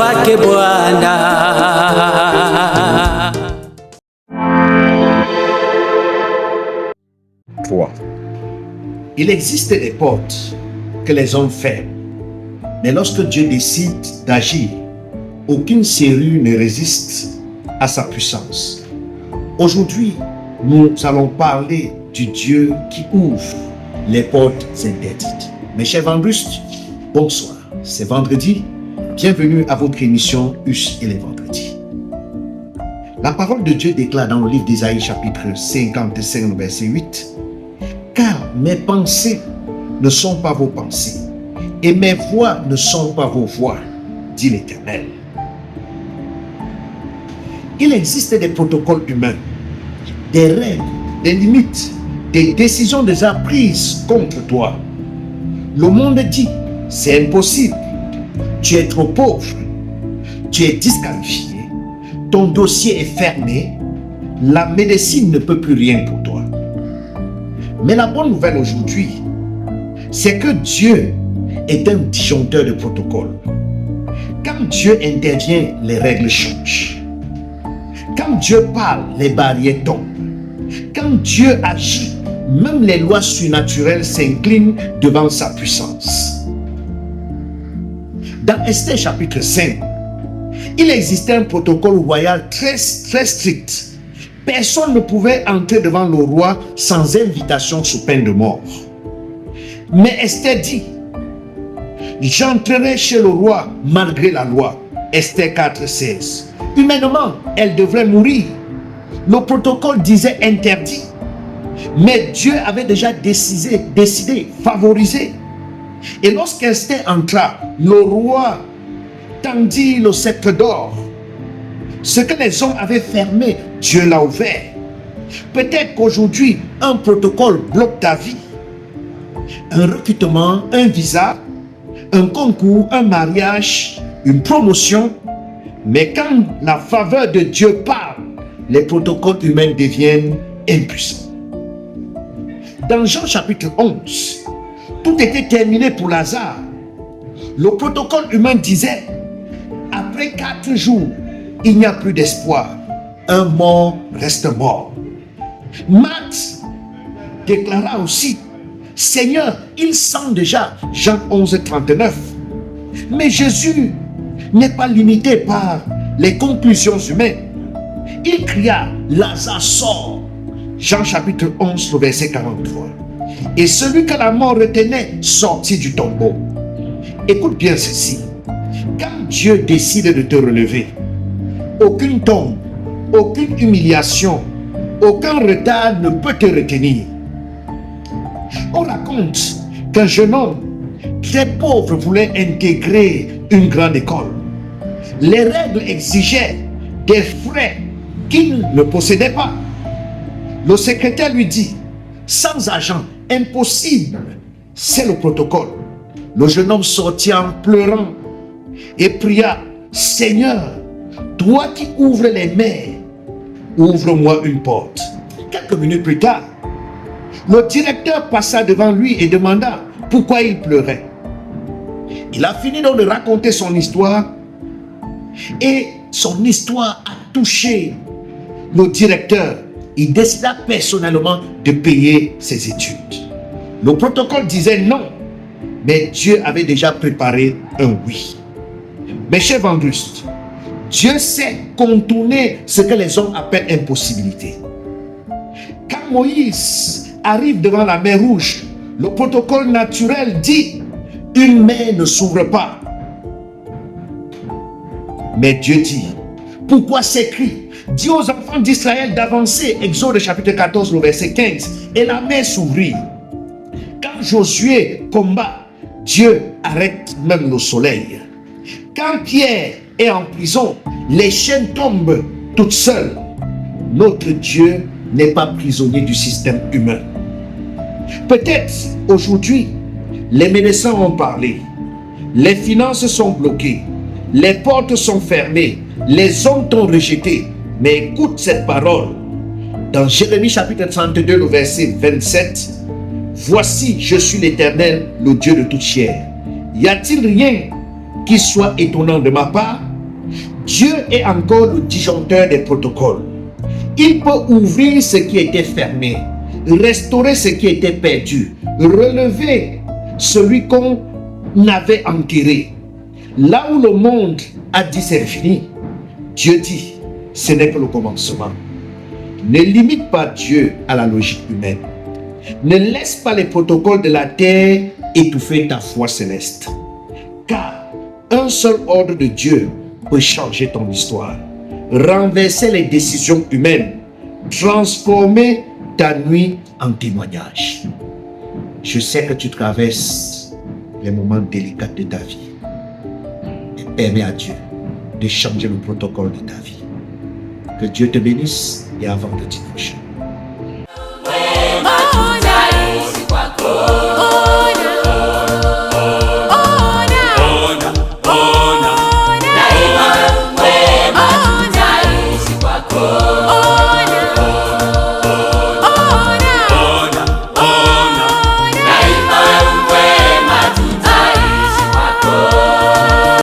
wake Bwana. 3. Il existe des portes que les hommes ferment, mais lorsque Dieu décide d'agir, aucune serrure ne résiste à sa puissance. Aujourd'hui, nous allons parler du Dieu qui ouvre les portes interdites. Mes chers vendrustes, bonsoir. C'est vendredi. Bienvenue à votre émission Us et les vendredis. La parole de Dieu déclare dans le livre d'Ésaïe chapitre 55 verset 8: Car mes pensées ne sont pas vos pensées et mes voix ne sont pas vos voix, dit l'Éternel. Il existe des protocoles humains, des règles, des limites, des décisions déjà prises contre toi. Le monde dit, c'est impossible, tu es trop pauvre, tu es disqualifié, ton dossier est fermé, la médecine ne peut plus rien pour toi. Mais la bonne nouvelle aujourd'hui, c'est que Dieu est un disjoncteur de protocoles. Quand Dieu intervient, les règles changent. Quand Dieu parle, les barrières tombent. Quand Dieu agit, même les lois surnaturelles s'inclinent devant sa puissance. Dans Esther chapitre 5, il existait un protocole royal très strict. Personne ne pouvait entrer devant le roi sans invitation sous peine de mort. Mais Esther dit, j'entrerai chez le roi malgré la loi. Esther 4:16. Humainement, elle devrait mourir. Le protocole disait interdit. Mais Dieu avait déjà décidé, favorisé. Et lorsqu'Esther entra, le roi tendit le sceptre d'or. Ce que les hommes avaient fermé, Dieu l'a ouvert. Peut-être qu'aujourd'hui, un protocole bloque ta vie. Un recrutement, un visa, un concours, un mariage, une promotion. Mais quand la faveur de Dieu parle, les protocoles humains deviennent impuissants. Dans Jean chapitre 11, tout était terminé pour Lazare. Le protocole humain disait, après 4 jours, il n'y a plus d'espoir. Un mort reste mort. Marthe déclara aussi, Seigneur, il sent déjà, Jean 11:39. Mais Jésus n'est pas limité par les conclusions humaines. Il cria, Lazare sort. Jean chapitre 11, verset 43. Et celui que la mort retenait sortit du tombeau. Écoute bien ceci. Quand Dieu décide de te relever, aucune tombe, aucune humiliation, aucun retard ne peut te retenir. On raconte qu'un jeune homme très pauvre voulait intégrer une grande école. Les règles exigeaient des frais qu'il ne possédait pas. Le secrétaire lui dit, sans argent, impossible, c'est le protocole. Le jeune homme sortit en pleurant et pria, Seigneur, toi qui ouvres les mers, ouvre-moi une porte. Quelques minutes plus tard, le directeur passa devant lui et demanda pourquoi il pleurait. Il a fini donc de raconter son histoire et son histoire a touché le directeur. Il décida personnellement de payer ses études. Le protocole disait non, mais Dieu avait déjà préparé un oui. Mes chers vendrustes, Dieu sait contourner ce que les hommes appellent impossibilité. Quand Moïse arrive devant la mer Rouge, le protocole naturel dit une mer ne s'ouvre pas. Mais Dieu dit, pourquoi s'écrit, dis aux enfants d'Israël d'avancer, Exode chapitre 14, le verset 15, et la mer s'ouvrit. Quand Josué combat, Dieu arrête même le soleil. Quand Pierre est en prison, les chaînes tombent toutes seules. Notre Dieu n'est pas prisonnier du système humain. Peut-être aujourd'hui, les médecins ont parlé, les finances sont bloquées, les portes sont fermées, les hommes t'ont rejeté. Mais écoute cette parole. Dans Jérémie chapitre 32, le verset 27, voici, je suis l'Éternel, le Dieu de toute chair. Y a-t-il rien qui soit étonnant de ma part? Dieu est encore le disjoncteur des protocoles. Il peut ouvrir ce qui était fermé, restaurer ce qui était perdu, relever celui qu'on avait enterré. Là où le monde a dit c'est fini, Dieu dit ce n'est que le commencement. Ne limite pas Dieu à la logique humaine. Ne laisse pas les protocoles de la terre étouffer ta foi céleste. Car un seul ordre de Dieu peut changer ton histoire, renverser les décisions humaines, transformer ta nuit en témoignage. Je sais que tu traverses les moments délicats de ta vie. Et permets à Dieu de changer le protocole de ta vie. Que Dieu te bénisse et avant de dimanche.